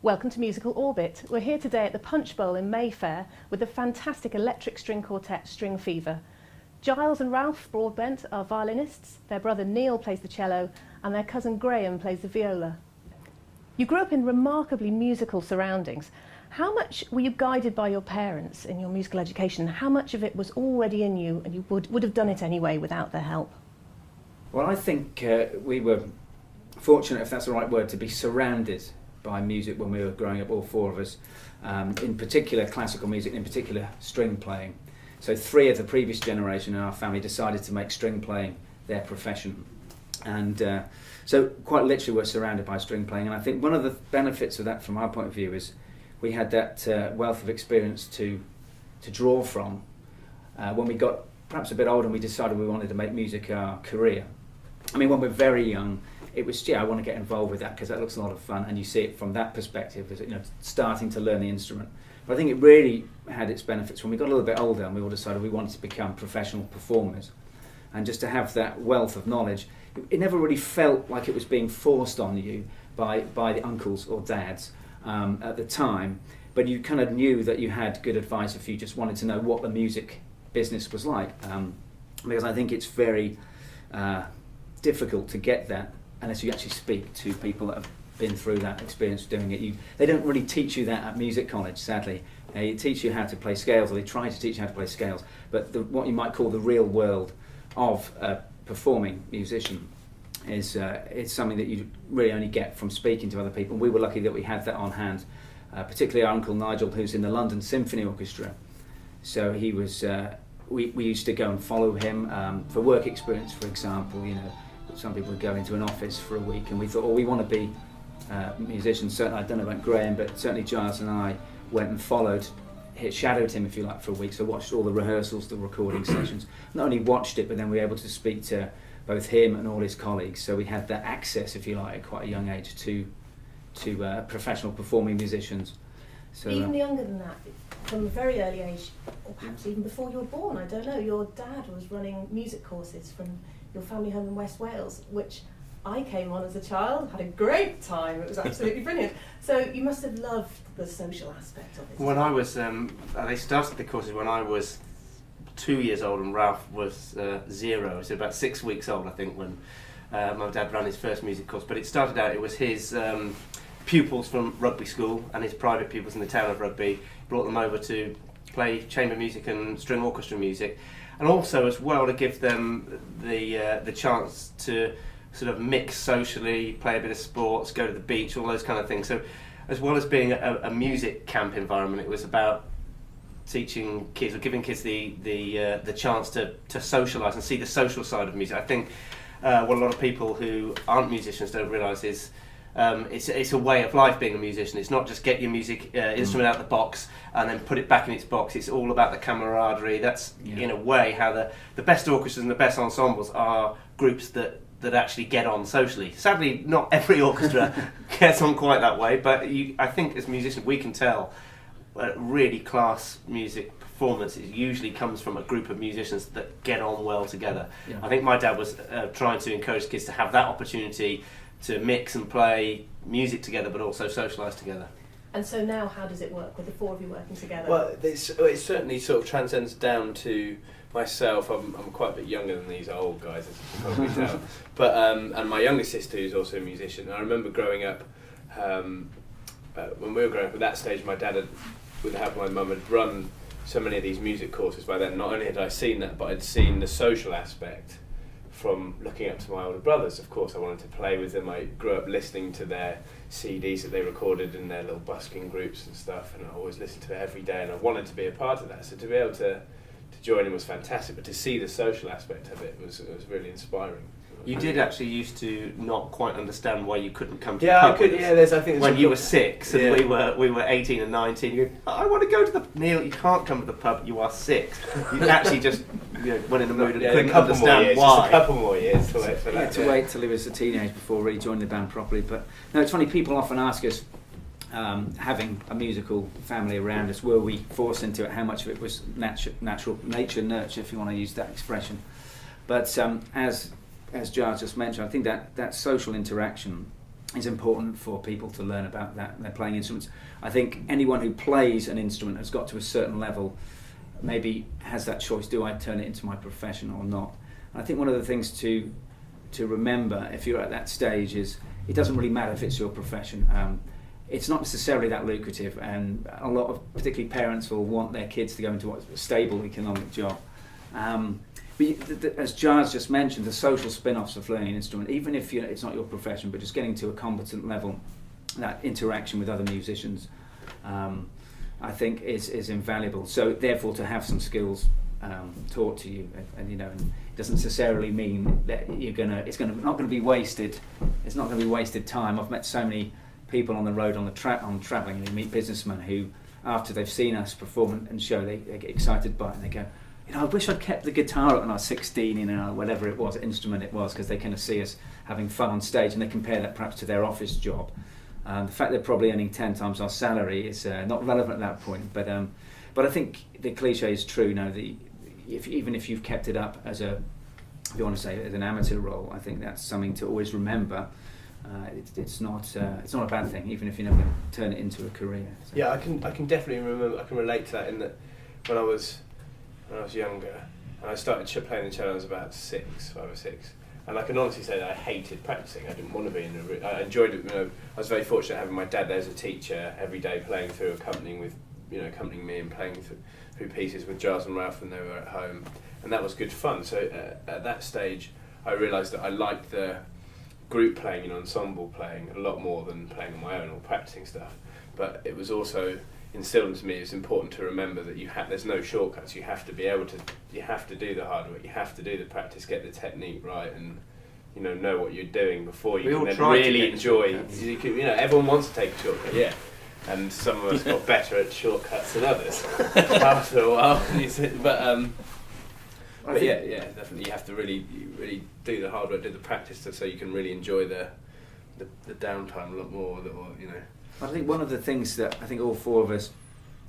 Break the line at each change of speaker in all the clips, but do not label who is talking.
Welcome to Musical Orbit. We're here today at the Punch Bowl in Mayfair with the fantastic electric string quartet Stringfever. Giles and Ralph Broadbent are violinists, their brother Neil plays the cello, and their cousin Graham plays the viola. You grew up in remarkably musical surroundings. How much were you guided by your parents in your musical education? How much of it was already in you and you would have done it anyway without their help?
Well, I think we were fortunate, if that's the right word, to be surrounded by music when we were growing up, all four of us, in particular classical music, in particular string playing. So three of the previous generation in our family decided to make string playing their profession. And so quite literally we're surrounded by string playing, and I think one of the benefits of that from our point of view is we had that wealth of experience to draw from when we got perhaps a bit older and we decided we wanted to make music our career. I mean, when we're very young, it was, I want to get involved with that because that looks a lot of fun, and you see it from that perspective, as starting to learn the instrument. But I think it really had its benefits when we got a little bit older and we all decided we wanted to become professional performers. And just to have that wealth of knowledge, it never really felt like it was being forced on you by the uncles or dads at the time, but you kind of knew that you had good advice if you just wanted to know what the music business was like, because I think it's very difficult to get that unless you actually speak to people that have been through that experience of doing it. They don't really teach you that at music college, sadly. They teach you how to play scales, or they try to teach you how to play scales, but what you might call the real world of a performing musician is something that you really only get from speaking to other people. We were lucky that we had that on hand, particularly our uncle Nigel, who's in the London Symphony Orchestra. So he was, we used to go and follow him for work experience, for example. Some people would go into an office for a week, and we thought, we want to be musicians. Certainly, I don't know about Graham, but certainly Giles and I went and shadowed him, if you like, for a week. So watched all the rehearsals, the recording sessions. Not only watched it, but then we were able to speak to both him and all his colleagues. So we had that access, if you like, at quite a young age to professional performing musicians. So,
even younger than that, from a very early age, or perhaps even before you were born, I don't know, your dad was running music courses from your family home in West Wales, which I came on as a child, had a great time, it was absolutely brilliant. So you must have loved the social aspect of it.
When I was, they started the courses when I was 2 years old and Ralph was 0, so about 6 weeks old I think when my dad ran his first music course. But it started out, it was his pupils from rugby school and his private pupils in the town of Rugby, brought them over to play chamber music and string orchestra music, and also as well to give them the chance to sort of mix socially, play a bit of sports, go to the beach, all those kind of things. So as well as being a music camp environment, it was about teaching kids or giving kids the chance to socialise and see the social side of music. I think what a lot of people who aren't musicians don't realise is it's a way of life being a musician. It's not just get your music instrument out of the box and then put it back in its box. It's all about the camaraderie. That's in a way how the best orchestras and the best ensembles are groups that actually get on socially. Sadly, not every orchestra gets on quite that way, but I think as musicians we can tell really class music performance usually comes from a group of musicians that get on well together. Yeah. I think my dad was trying to encourage kids to have that opportunity to mix and play music together, but also socialise together.
And so now, how does it work with the four of you working together?
Well, it certainly sort of transcends down to myself. I'm quite a bit younger than these old guys, as you can probably tell. But and my younger sister, who's also a musician. I remember growing up, when we were growing up at that stage, my dad had, with the help of my mum, had run so many of these music courses by then. Not only had I seen that, but I'd seen the social aspect from looking up to my older brothers. Of course, I wanted to play with them. I grew up listening to their CDs that they recorded in their little busking groups and stuff, and I always listened to it every day, and I wanted to be a part of that. So to be able to join in was fantastic, but to see the social aspect of it was really inspiring.
You did actually used to not quite understand why you couldn't come to
the pub.
I think when you were 6 and we were 18 and 19, you go, I want to go to the... Neil, you can't come to the pub, you are 6. You actually just went in the mood and couldn't understand why.
Just a couple more years to wait for that.
He had to wait till he was a teenager before really joining the band properly. But no, it's funny, people often ask us, having a musical family around us, were we forced into it? How much of it was natural nature, nurture, if you want to use that expression. But as Giles just mentioned, I think that social interaction is important for people to learn about that. They're playing instruments. I think anyone who plays an instrument has got to a certain level, maybe has that choice: do I turn it into my profession or not? And I think one of the things to remember if you're at that stage is it doesn't really matter if it's your profession. It's not necessarily that lucrative, and a lot of particularly parents will want their kids to go into a stable economic job. But as Giles just mentioned, the social spin-offs of learning an instrument, even if it's not your profession, but just getting to a competent level, that interaction with other musicians, I think is invaluable. So therefore, to have some skills taught to you, and it doesn't necessarily mean that it's not going to be wasted. It's not going to be wasted time. I've met so many people on the road on travelling, and you meet businessmen who, after they've seen us perform and show, they get excited by it and they go, I wish I'd kept the guitar up when I was 16, whatever it was, instrument it was, because they kind of see us having fun on stage, and they compare that perhaps to their office job. The fact they're probably earning 10 times our salary is not relevant at that point. But I think the cliche is true. Even if you've kept it up as if you want to say as an amateur role, I think that's something to always remember. It's not a bad thing, even if you're never going to turn it into a career. So.
Yeah, I can definitely remember. I can relate to that in that when I was younger and I started playing the cello, I was about 5 or 6, and I can honestly say that I hated practicing. I didn't want to be in the room. I enjoyed it. I was very fortunate having my dad there as a teacher every day, playing through, accompanying me and playing through pieces with Giles and Ralph when they were at home, and that was good fun. So at that stage, I realised that I liked the group playing and ensemble playing a lot more than playing on my own or practicing stuff. But it was also instilled into me, it's important to remember that there's no shortcuts. You have to be able to, you have to do the hard work, you have to do the practice, get the technique right, and know what you're doing before you can then really enjoy. Everyone wants to take a shortcut, yeah, and some of us got better at shortcuts than others after a while. But yeah, definitely you have to really do the hard work, do the practice, so you can really enjoy the downtime a lot more.
I think one of the things that I think all four of us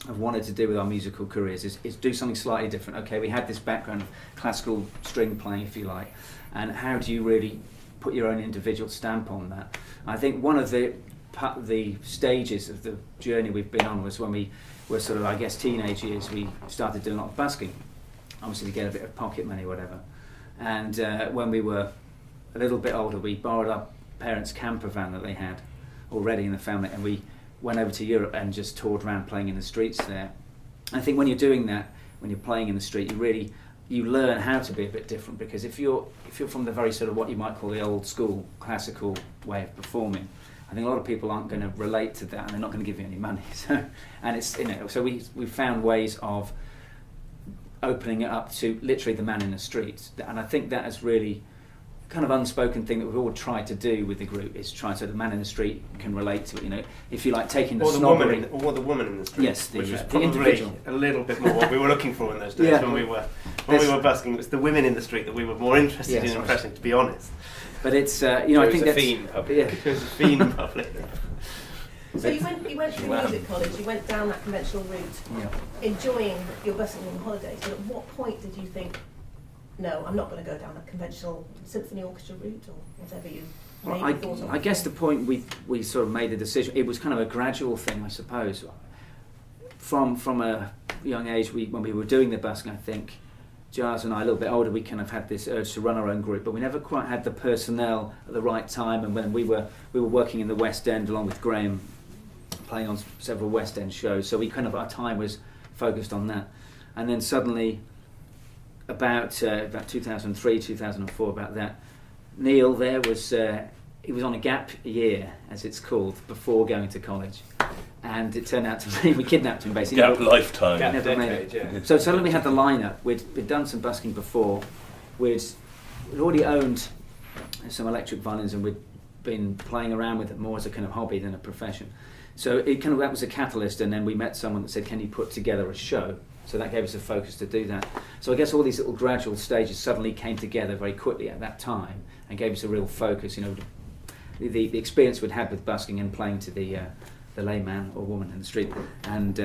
have wanted to do with our musical careers is do something slightly different. Okay, we had this background of classical string playing, if you like, and how do you really put your own individual stamp on that? I think one of the stages of the journey we've been on was when we were sort of, I guess, teenage years. We started doing a lot of busking, obviously to get a bit of pocket money, whatever. And when we were a little bit older, we borrowed our parents' camper van that they had already in the family, and we went over to Europe and just toured around playing in the streets there. And I think when you're doing that, when you're playing in the street, you learn how to be a bit different, because if you're from the very sort of what you might call the old school classical way of performing, I think a lot of people aren't going to relate to that, and they're not going to give you any money. So we found ways of opening it up to literally the man in the streets, and I think that is really kind of unspoken thing that we've all tried to do with the group, is try so the man in the street can relate to it. If you like taking the snobbery,
or the woman in the street.
Yes,
which was
the
probably
individual.
A little bit more what we were looking for in those days. When we were busking. It was the women in the street that we were more interested in impressing, to be honest.
But it's I think that's
fiend public.
It was a fiend public.
So you went through music college, you went down that conventional route, enjoying your busking on holidays, but at what point did you think, no, I'm not going to go down a conventional symphony orchestra route, or whatever you maybe thought of?
I guess the point we sort of made the decision, it was kind of a gradual thing, I suppose. From a young age, when we were doing the busking, I think Giles and I, a little bit older, we kind of had this urge to run our own group, but we never quite had the personnel at the right time. And when we were working in the West End along with Graham, playing on several West End shows, so our time was focused on that. And then suddenly, about 2003, 2004, about that, Neil there was he was on a gap year, as it's called, before going to college, and it turned out to be we kidnapped him basically.
Gap lifetime.
Gap
Never made
decade,
it.
yeah.
So suddenly we had the lineup. We'd done some busking before. We'd already owned some electric violins, and we'd been playing around with it more as a kind of hobby than a profession. So that was a catalyst, and then we met someone that said, "Can you put together a show?" So that gave us a focus to do that. So I guess all these little gradual stages suddenly came together very quickly at that time and gave us a real focus. The experience we'd had with busking and playing to the layman or woman in the street, and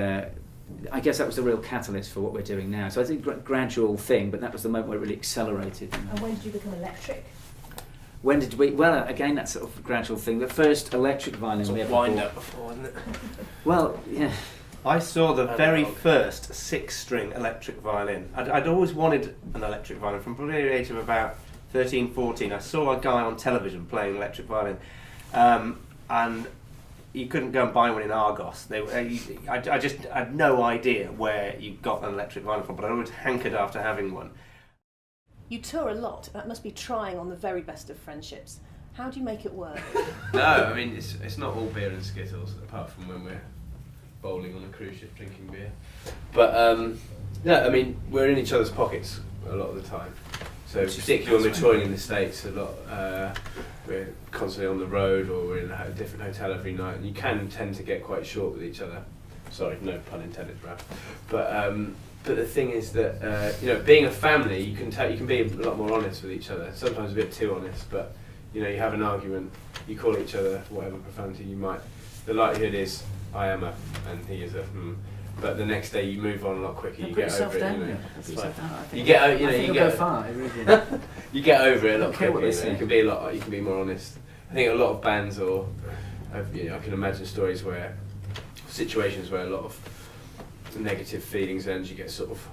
I guess that was the real catalyst for what we're doing now. So I think gradual thing, but that was the moment where it really accelerated.
And when did you become electric?
when did we? Well, again, that's sort of a gradual thing. The first electric violin
Sort
we
of
ever
wind
bought.
up before, wasn't it?
Well, yeah.
I saw the
Analog.
very first 6-string electric violin. I'd always wanted an electric violin from probably the age of about 13, 14. I saw a guy on television playing electric violin, and you couldn't go and buy one in Argos. I just had no idea where you got an electric violin from, but I always hankered after having one.
You tour a lot. That must be trying on the very best of friendships. How do you make it work?
No, I mean it's not all beer and Skittles, apart from when we're bowling on a cruise ship drinking beer. But no, I mean we're in each other's pockets a lot of the time. So particularly when we're touring in the States, a lot we're constantly on the road, or we're in a different hotel every night, and you can tend to get quite short with each other. Sorry, no pun intended, Ralph. But the thing is that being a family, you can be a lot more honest with each other. Sometimes a bit too honest, but you have an argument, you call each other whatever profanity you might. The likelihood is I am a and he is a. But the next day you move on a lot quicker. You get over it.
It's fine.
You get
I think
you
it'll
get
go far. It really is.
you get over it a lot
Okay, what
quicker.
they say.
You can be more honest. I think a lot of bands, I can imagine situations where a lot of negative feelings ends. You get sort of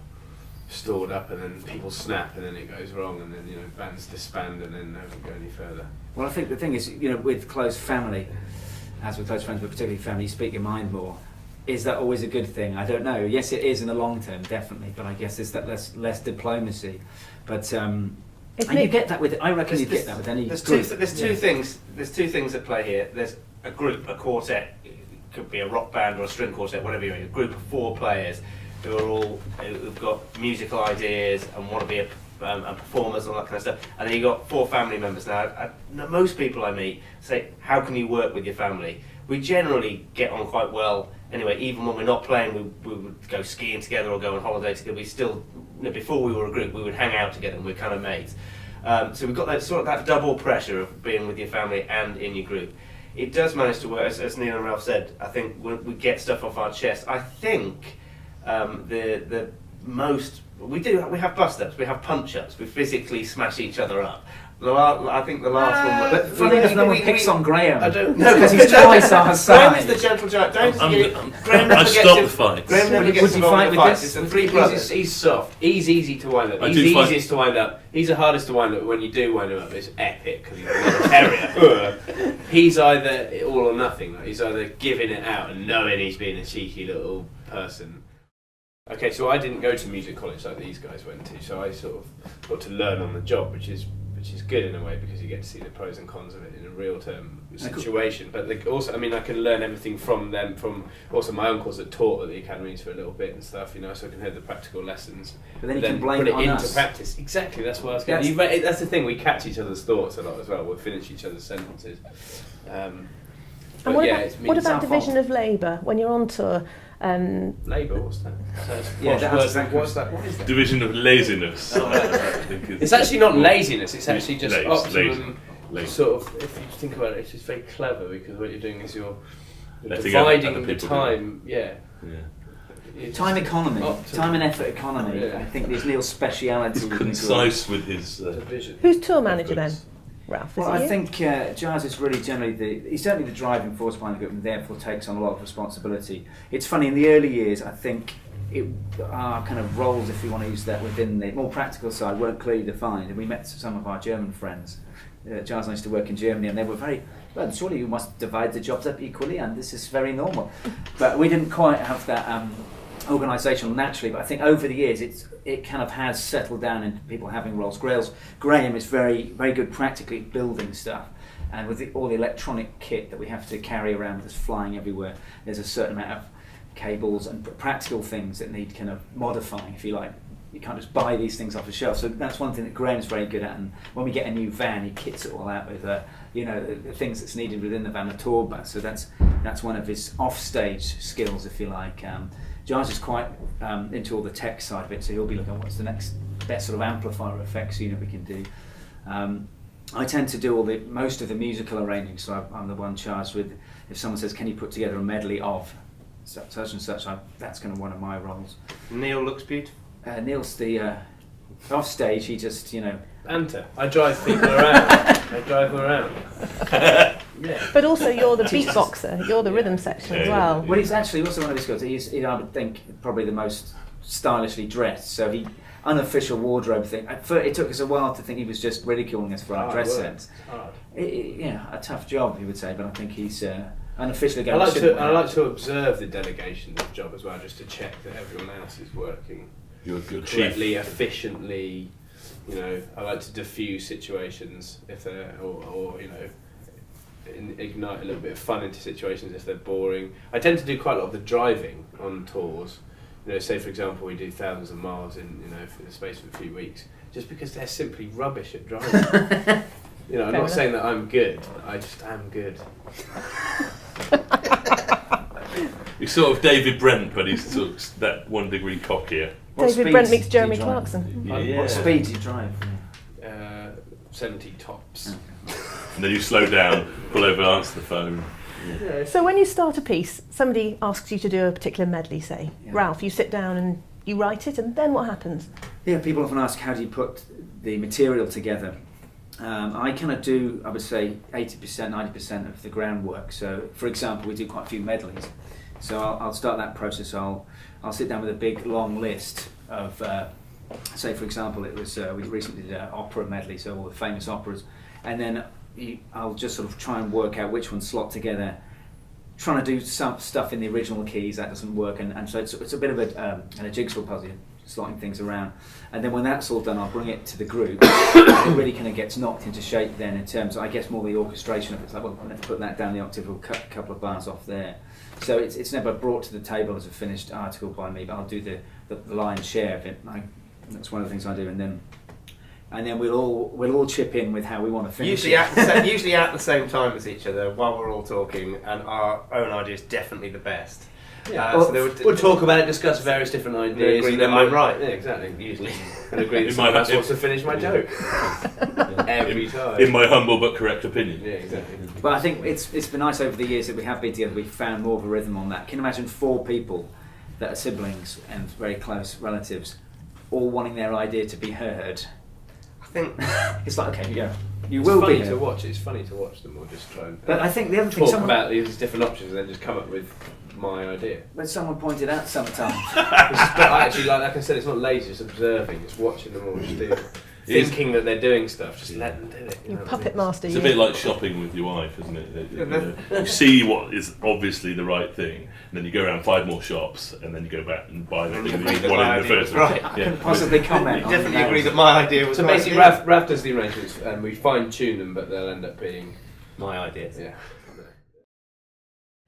stored up, and then people snap, and then it goes wrong, and then bands disband, and then don't go any further.
Well, I think the thing is, with close family, as with close friends, but particularly family, you speak your mind more. Is that always a good thing? I don't know. Yes, it is in the long term, definitely. But I guess there's that less diplomacy. But and you get that with. I reckon you get that with any
There's
group.
two things. There's two things at play here. There's a group, a quartet. It could be a rock band or a string quartet, whatever you're in. A group of 4 players who've got musical ideas and want to be and performers and all that kind of stuff. And then you've got 4 family members. Now, most people I meet say, "How can you work with your family?" We generally get on quite well. Anyway, even when we're not playing, we would go skiing together or go on holiday together. We still, before we were a group, we would hang out together and we're kind of mates. So we've got that double pressure of being with your family and in your group. It does manage to work, as Neil and Ralph said. I think we get stuff off our chest. I think the most we have bust-ups, we have punch-ups, we physically smash each other up. I think the last one.
But funny enough, no one picks on Graham.
I don't know
because he's twice our size.
Graham is the gentle giant.
I stopped the fight.
Graham never
Would
gets
you
involved
fight
in
with
fights.
this?
It's the 3 brothers.
He's soft. He's easy to wind up.
I
He's
do
the
find-
easiest to wind up. He's the hardest to wind up. When you do wind him up, it's epic because he's a little terrier. He's either all or nothing. Like, he's either giving it out and knowing he's being a cheeky little person. Okay, so I didn't go to music college like these guys went to, so I sort of got to learn on the job, which is good in a way because you get to see the pros and cons of it in a real term situation. But also, I mean, I can learn everything from them, from also my uncles that taught at the academies for a little bit and stuff, so I can hear the practical lessons.
But then you can blame
put
it
it
on
into
us.
practice. Exactly, that's what I was going to. That's the thing. We catch each other's thoughts a lot as well. We'll finish each other's sentences.
And
But
what
yeah,
about,
it's
what
it's our
about division
fault.
of labour when you're on tour?
Labour, what's that?
Yeah, that's exactly-
What's that? What is that?
Division of laziness.
Oh, right.
I think
It's actually not laziness. It's actually just
Lazy.
optimum.
Lazy.
Sort of, if you think about it, it's just very clever because what you're doing is you're
Letting other
dividing the
people
time. Yeah.
Yeah.
It's
Time economy,
optimum.
time and effort economy.
Yeah.
I think is Neil's speciality.
He's
within the group.
concise with his.
Division.
Who's tour manager then?
efforts.
Ralph, is
Well,
it
I
you?
think Giles is really generally he's certainly the driving force behind the group and therefore takes on a lot of responsibility. It's funny, in the early years, I think our kind of roles, if you want to use that, within the more practical side weren't clearly defined. And we met some of our German friends. Giles and I used to work in Germany and they were very, well, surely you must divide the jobs up equally and this is very normal. But we didn't quite have that organisational naturally, but I think over the years it kind of has settled down into people having roles. Graham is very, very good practically at building stuff, and with all the electronic kit that we have to carry around that's flying everywhere, there's a certain amount of cables and practical things that need kind of modifying, if you like. You can't just buy these things off the shelf. So that's one thing that Graham's very good at, and when we get a new van, he kits it all out with the things that's needed within the van, the tour bus. So that's one of his off-stage skills, if you like. Giles is quite into all the tech side of it, so he'll be looking at what's the next best sort of amplifier effects unit we can do. I tend to do most of the musical arranging, so I'm the one charged with, if someone says, can you put together a medley of such and such, that's kind of one of my roles.
Neil looks beautiful.
Neil's the off stage, he just,
Banter. I drive people around. I drive around. Yeah.
But also you're the beatboxer, you're the rhythm section as well.
Well, he's actually also one of these guys. He's, I would think, probably the most stylishly dressed. So he unofficial wardrobe thing. It took us a while to think he was just ridiculing us for our dress sense.
It's hard.
Yeah, a tough job, he would say, but I think he's unofficially
I
going
I like to observe the delegation of the job as well, just to check that everyone else is working
You're chief.
correctly, efficiently. You know, I like to diffuse situations if they're, or you know, ignite a little bit of fun into situations if they're boring. I tend to do quite a lot of the driving on tours. You know, say for example we do thousands of miles in for the space of a few weeks, just because they're simply rubbish at driving. You know, I'm not saying that I'm good. I just am good.
He's sort of David Brent, but he's sort of that 1 degree cockier.
David Brent meets Jeremy Clarkson.
Yeah.
What speed do you drive?
70 tops.
And then you slow down, pull over, answer the phone.
Yeah.
So when you start a piece, somebody asks you to do a particular medley, say.
Yeah.
Ralph, you sit down and you write it, and then what happens?
Yeah, people often ask, how do you put the material together? I kind of do, I would say, 80%, 90% of the groundwork. So, for example, we do quite a few medleys. So I'll start that process. I'll sit down with a big, long list of, say, for example, it was we recently did an opera medley, so all the famous operas, and then I'll just sort of try and work out which ones slot together. Trying to do some stuff in the original keys, that doesn't work, and so it's a bit of a jigsaw puzzle, slotting things around. And then when that's all done, I'll bring it to the group. It really kind of gets knocked into shape then in terms of, I guess, more the orchestration of it. It's like, well, let's put that down the octave, we'll cut a couple of bars off there. So it's never brought to the table as a finished article by me, but I'll do the lion's share of it. That's one of the things I do, and then we'll all chip in with how we want to finish
Usually
it.
usually at the same time as each other while we're all talking, and our own idea is definitely the best.
Yeah,
So
we'll talk about it, discuss various different ideas,
agree
and then
that I'm right.
Yeah, exactly. Usually, and agree that
In
someone
my-
else wants to finish my joke every time.
In my humble but correct opinion.
Yeah, exactly.
But I think it's been nice over the years that we have been together. We've found more of a rhythm on that. Can you imagine 4 people that are siblings and very close relatives, all wanting their idea to be heard?
I think
It's like, okay, yeah, you
It's
will
funny
be
to
heard.
watch. It's funny to watch them all just try and
But I think the other thing,
talk about these different options and then just come up with my idea.
but someone pointed out sometime.
But actually, like I said, it's not lazy, it's observing, it's watching them all just do it. Thinking that they're doing stuff, just let them do it.
You
know what I
puppet
mean?
master.
It's
you.
a bit like shopping with your wife, isn't it? You see what is obviously the right thing, and then you go around 5 more shops, and then you go back and buy the thing that you wanted in the first
Right.
I can possibly comment on
definitely
that.
agree that my idea was
So
my
basically,
idea.
Raph does the arrangements, and we fine tune them, but they'll end up being
my ideas.
yeah.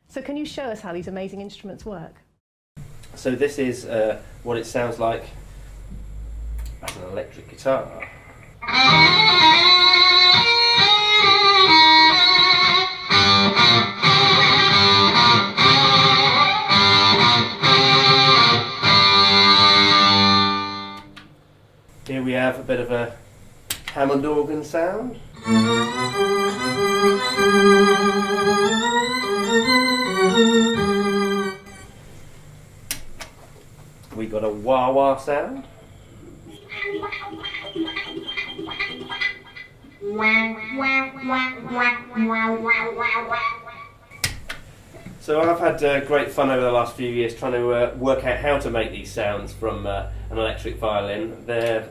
So can you show us how these amazing instruments work?
So this is what it sounds like as an electric guitar. Here we have a bit of a Hammond organ sound. We got a wah-wah sound. So I've had great fun over the last few years trying to work out how to make these sounds from an electric violin. The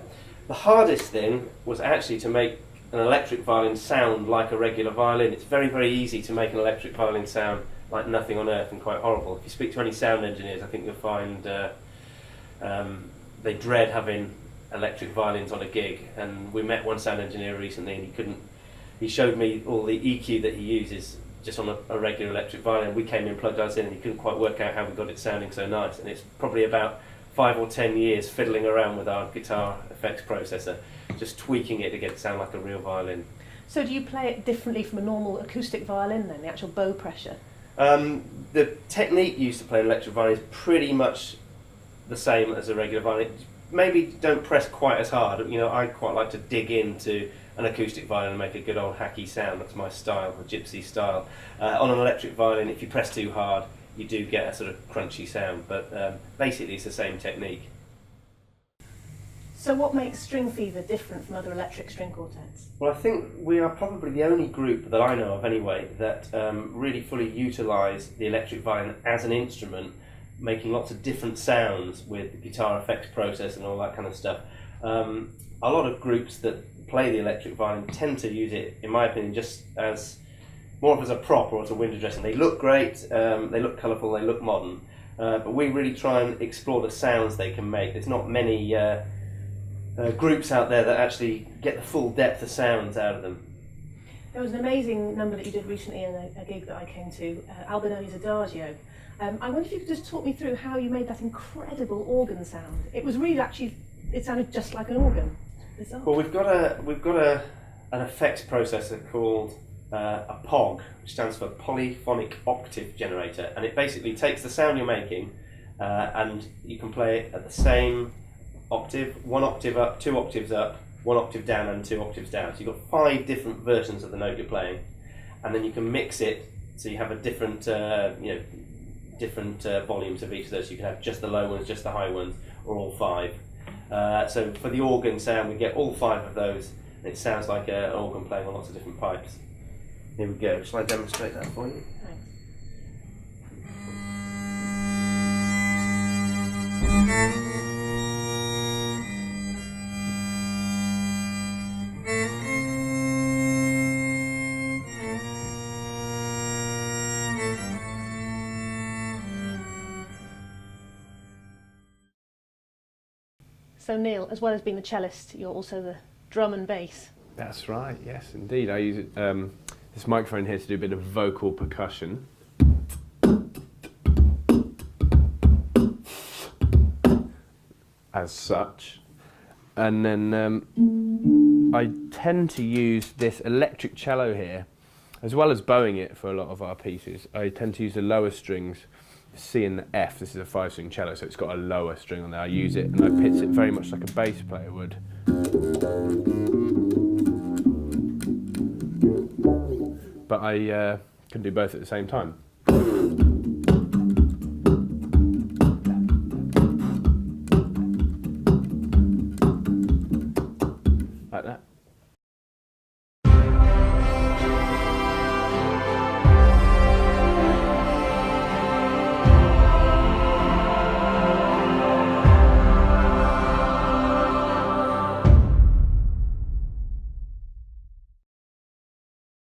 hardest thing was actually to make an electric violin sound like a regular violin. It's very, very easy to make an electric violin sound like nothing on earth and quite horrible. If you speak to any sound engineers, I think you'll find they dread having electric violins on a gig. And we met one sound engineer recently, and he showed me all the EQ that he uses just on a regular electric violin. We came in, plugged ours in, and he couldn't quite work out how we got it sounding so nice. And it's probably about 5 or 10 years fiddling around with our guitar effects processor, just tweaking it to get it to sound like a real violin.
So do you play it differently from a normal acoustic violin then, the actual bow pressure?
The technique used to play an electric violin is pretty much the same as a regular violin. Maybe don't press quite as hard. You know, I quite like to dig into an acoustic violin and make a good old hacky sound. That's my style, the gypsy style. On an electric violin, if you press too hard, you do get a sort of crunchy sound, but basically it's the same technique.
So what makes Stringfever different from other electric string quartets?
Well, I think we are probably the only group that I know of anyway that really fully utilise the electric violin as an instrument, making lots of different sounds with the guitar effects process and all that kind of stuff. A lot of groups that play the electric violin tend to use it, in my opinion, just as more of as a prop or as a window dressing. They look great, they look colourful, they look modern, but we really try and explore the sounds they can make. There's not many groups out there that actually get the full depth of sounds out of them.
There was an amazing number that you did recently in a gig that I came to, Albinoni's Adagio. I wonder if you could just talk me through how you made that incredible organ sound. It was really actually, it sounded just like an organ. Bizarre.
Well, we've got an effects processor called a POG, which stands for Polyphonic Octave Generator, and it basically takes the sound you're making and you can play it at the same octave, 1 octave up, 2 octaves up, 1 octave down and 2 octaves down. So you've got 5 different versions of the note you're playing, and then you can mix it so you have a different different volumes of each of those. You can have just the low ones, just the high ones, or all 5. So for the organ sound, we get all 5 of those, and it sounds like an organ playing on lots of different pipes. Here we go. Shall I demonstrate that for you?
Thanks. So Neil, as well as being the cellist, you're also the drum and bass.
That's right, yes, indeed. I use it, this microphone here to do a bit of vocal percussion. As such. And then I tend to use this electric cello here, as well as bowing it for a lot of our pieces. I tend to use the lower strings, C and the F. This is a 5-string cello, so it's got a lower string on there. I use it and I pitch it very much like a bass player would. But I can do both at the same time.